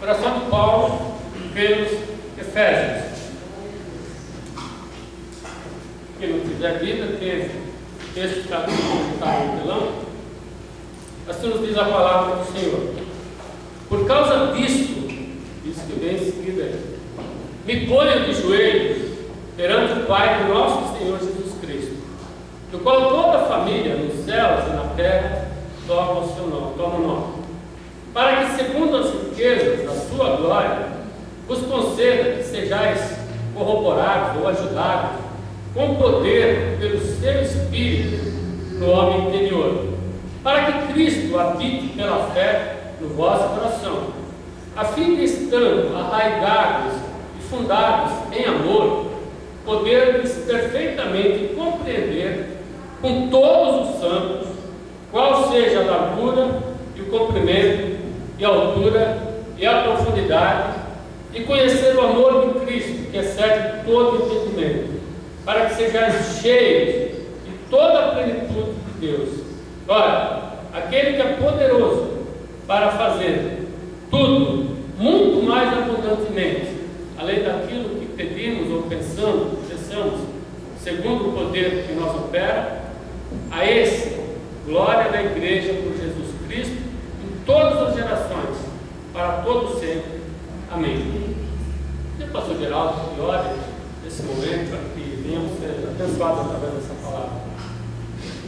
Oração de Paulo pelos Efésios. Quem não tiver Bíblia, tem texto que está no telão. Assim nos diz a palavra do Senhor. Por causa disto, isso que vem em seguida, me ponho de joelhos perante o Pai do nosso Senhor Jesus Cristo, do qual toda a família, nos céus e na terra, toma o seu nome, toma o nome, para que, segundo as riquezas da sua glória, vos conceda que sejais corroborados ou ajudados com poder pelo seu Espírito no homem interior, para que Cristo habite pela fé no vosso coração, a fim de, estando arraigados e fundados em amor, poder-vos perfeitamente compreender com todos os santos qual seja a largura e o comprimento e a altura e a profundidade, e conhecer o amor de Cristo, que excede todo entendimento, para que sejais cheios de toda a plenitude de Deus. Ora, aquele que é poderoso para fazer tudo muito mais abundantemente, além daquilo que pedimos ou pensamos, segundo o poder que nos opera, a esse, glória da Igreja por Jesus Cristo, em todas as gerações, para todos sempre. Amém. E o pastor Geraldo, que ore nesse momento, para que venhamos ser abençoados através dessa palavra.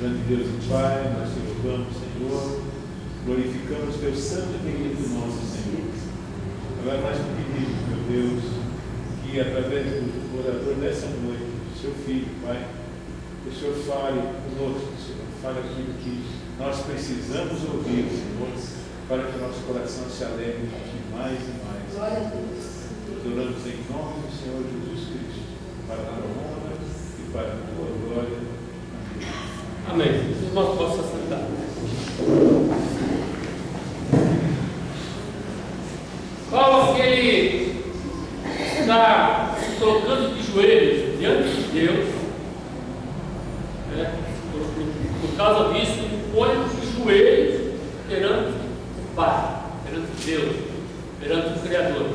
Grande Deus e Pai, nós te louvamos, Senhor, glorificamos teu santo e querido nosso Senhor. Agora nós te pedimos, meu Deus, que através do orador dessa noite, do seu filho, Pai, que o Senhor fale conosco, Senhor, fale aquilo que nós precisamos ouvir, Senhor, para que o nosso coração se alegre de mais e mais. Glória a Deus. Nós oramos em nome do Senhor Jesus Cristo, para a tua honra e para a tua glória. Amém. Os irmãos possam se sentar. Paulo, que ele está se colocando de joelhos diante de Deus, né? Por causa disso, ele põe de joelhos perante o Pai, perante Deus, perante o Criador.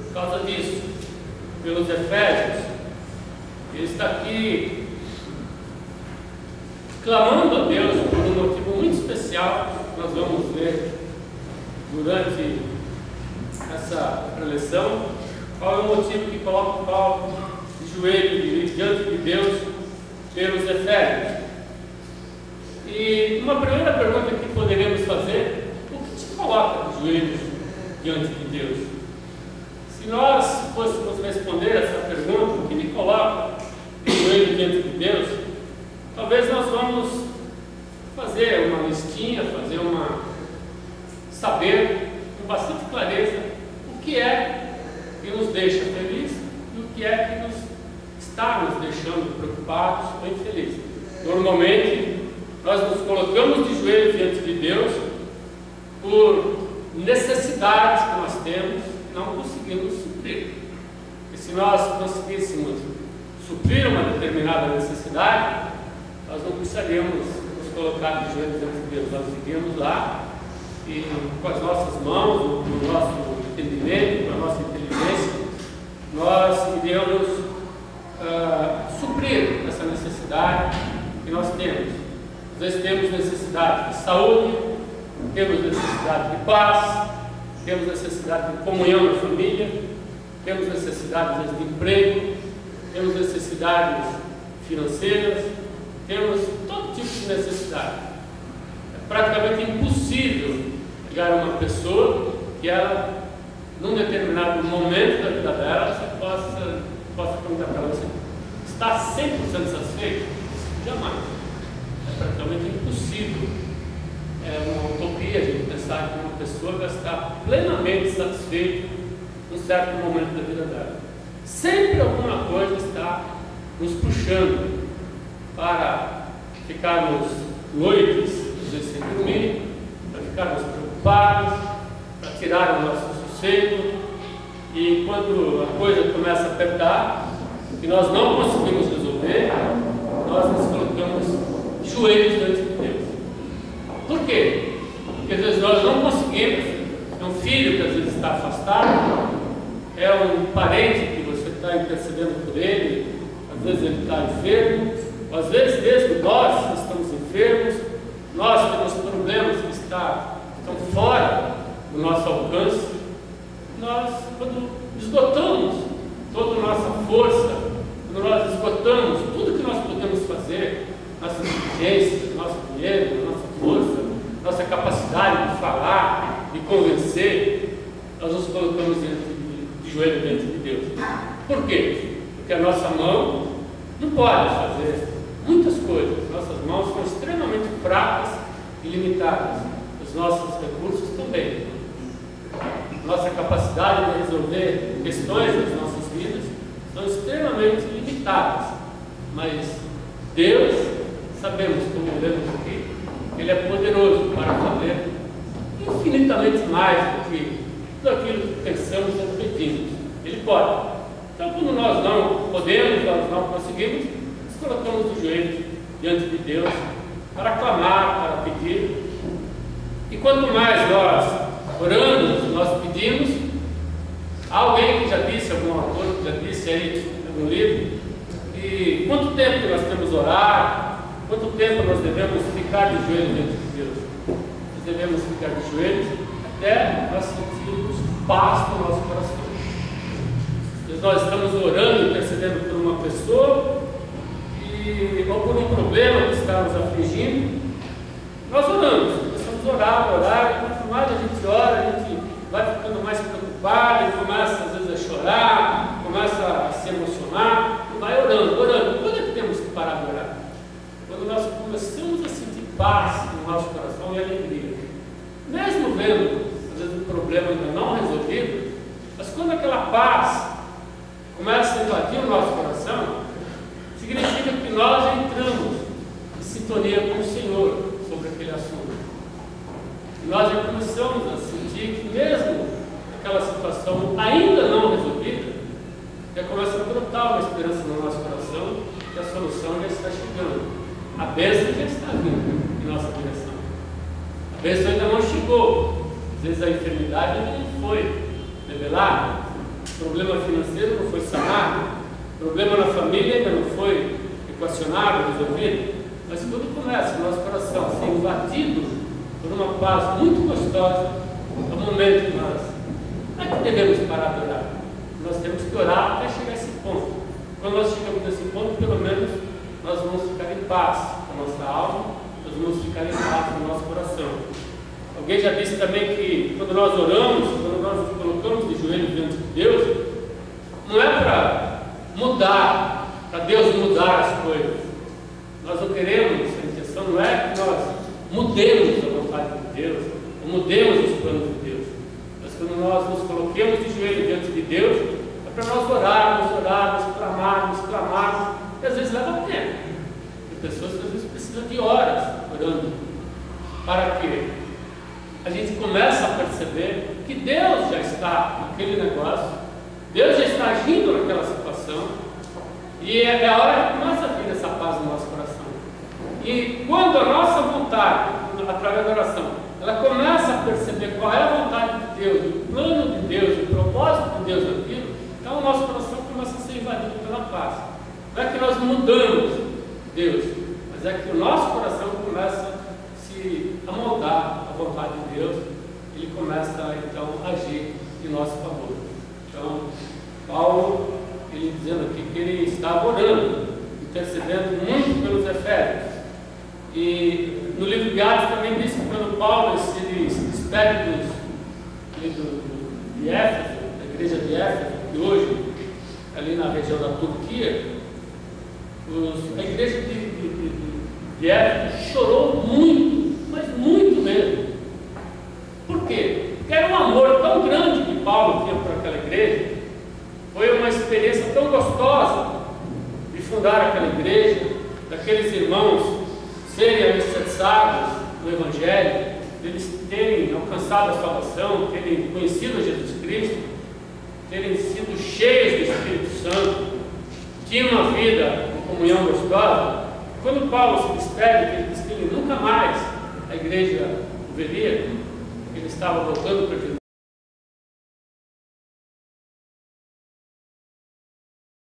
Por causa disso, pelos Efésios, ele está aqui clamando a Deus por um motivo muito especial que nós vamos ver durante essa preleção. Qual é o motivo que coloca Paulo de joelho diante de Deus pelos Efésios? E uma primeira pergunta que poderíamos fazer: o que te coloca de joelhos diante de Deus? Se nós fôssemos responder essa pergunta, o que me coloca de joelho diante de Deus, talvez nós vamos fazer uma listinha, saber com bastante clareza o que é que nos deixa felizes e o que é que está nos deixando preocupados ou infelizes. Normalmente, nós nos colocamos de joelhos diante de Deus por necessidades que nós temos e não conseguimos suprir. E se nós conseguíssemos suprir uma determinada necessidade, nós não precisaríamos nos colocar de joelhos diante de Deus. Nós iríamos lá e, com as nossas mãos, com o nosso entendimento, com a nossa inteligência, nós iríamos suprir essa necessidade que nós temos. Às vezes temos necessidade de saúde, temos necessidade de paz, temos necessidade de comunhão na família, temos necessidade às vezes de emprego, temos necessidades financeiras, temos todo tipo de necessidade. É praticamente impossível chegar a uma pessoa que ela, num determinado momento da vida dela, você possa perguntar para ela: você está 100% satisfeito? Jamais. É praticamente impossível. É uma utopia a gente pensar que uma pessoa vai estar plenamente satisfeita em um certo momento da vida dela. Sempre alguma coisa está nos puxando para ficarmos noites, às vezes sem dormir, para ficarmos preocupados, para tirar o nosso sossego. E quando a coisa começa a apertar e nós não conseguimos resolver, nós nos colocamos de joelhos diante de Deus. Por quê? Porque às vezes nós não conseguimos é um filho que às vezes está afastado, é um parente que você está intercedendo por ele, às vezes ele está enfermo, ou às vezes mesmo nós estamos enfermos, nós temos problemas que estão fora do nosso alcance. Nós, quando esgotamos toda a nossa força, quando nós esgotamos tudo que nós podemos fazer, nossas inteligências, nosso dinheiro, nossa força, nossa capacidade de falar, de convencer, nós nos colocamos de joelho diante de Deus. Por quê? Porque a nossa mão não pode fazer muitas coisas. Nossas mãos são extremamente fracas e limitadas. Os nossos recursos também. Nossa capacidade de resolver questões das nossas vidas são extremamente limitadas. Mas Deus, sabemos, como lemos aqui, Ele é poderoso para fazer infinitamente mais do que tudo aquilo que pensamos ou pedimos. Ele pode. Então, quando nós não podemos, nós não conseguimos, nos colocamos de joelhos diante de Deus para clamar, para pedir. E quanto mais nós oramos, nós pedimos, há alguém que já disse, algum autor que já disse aí no livro, e quanto tempo nós temos que orar, quanto tempo nós devemos ficar de joelhos diante de Deus? Nós devemos ficar de joelhos até nós sentirmos paz no nosso coração. Nós estamos orando, intercedendo por uma pessoa, ou por um problema que está nos afligindo, nós oramos, começamos a orar, e quanto mais a gente ora, a gente vai ficando mais preocupado, e começa às vezes a chorar, começa a se emocionar, e vai orando. Quando é que temos que parar de orar? Quando nós começamos a sentir paz no nosso coração e alegria, mesmo vendo às vezes o problema ainda não resolvido, mas quando aquela paz começa a invadir o nosso coração, significa que nós entramos em sintonia com o Senhor sobre aquele assunto. E nós já começamos a sentir que mesmo aquela situação ainda não resolvida, já começa a brotar uma esperança no nosso coração que a solução já está chegando. A bênção já está vindo em nossa direção. A bênção ainda não chegou. Às vezes a enfermidade ainda não foi revelada. O problema financeiro não foi sanado, o problema na família ainda não foi equacionado, resolvido, mas quando começa o nosso coração a ser invadido por uma paz muito gostosa, é o momento que nós não é que devemos parar de orar, nós temos que orar até chegar a esse ponto. Quando nós chegamos nesse ponto, pelo menos nós vamos ficar em paz com a nossa alma, nós vamos ficar em paz no nosso coração. Alguém já disse também que quando nós oramos, quando nós nos colocamos de joelhos diante de Deus, não é para mudar, para Deus mudar as coisas. Nós não queremos, a intenção não é que nós mudemos a vontade de Deus, ou mudemos os planos de Deus. Mas quando nós nos coloquemos de joelhos diante de Deus, é para nós orarmos, clamarmos, e às vezes leva tempo. Tem pessoas que às vezes precisam de horas orando. Para quê? A gente começa a perceber que Deus já está naquele negócio, Deus já está agindo naquela situação, e é a hora que começa a vir essa paz no nosso coração. E quando a nossa vontade, através da oração, ela começa a perceber qual é a vontade de Deus, o plano de Deus, o propósito de Deus naquilo, então o nosso coração começa a ser invadido pela paz. Não é que nós mudamos Deus, mas é que o nosso coração começa a moldar a vontade de Deus, ele começa então a agir em nosso favor. Então, Paulo, ele dizendo aqui que ele estava orando, intercedendo muito pelos Efésios. E no livro de Atos também diz que quando Paulo se despede de Éfeso, da igreja de Éfeso, que hoje, ali na região da Turquia, a igreja de Éfeso chorou muito, mas muito mesmo. Por quê? Porque era um amor tão grande que Paulo tinha por aquela igreja, foi uma experiência tão gostosa de fundar aquela igreja, daqueles irmãos serem alicerçados no Evangelho, deles terem alcançado a salvação, terem conhecido Jesus Cristo, terem sido cheios do Espírito Santo, tinham uma vida de comunhão gostosa. Quando Paulo se despede, ele diz que ele nunca mais a igreja o veria, ele estava voltando para Jesus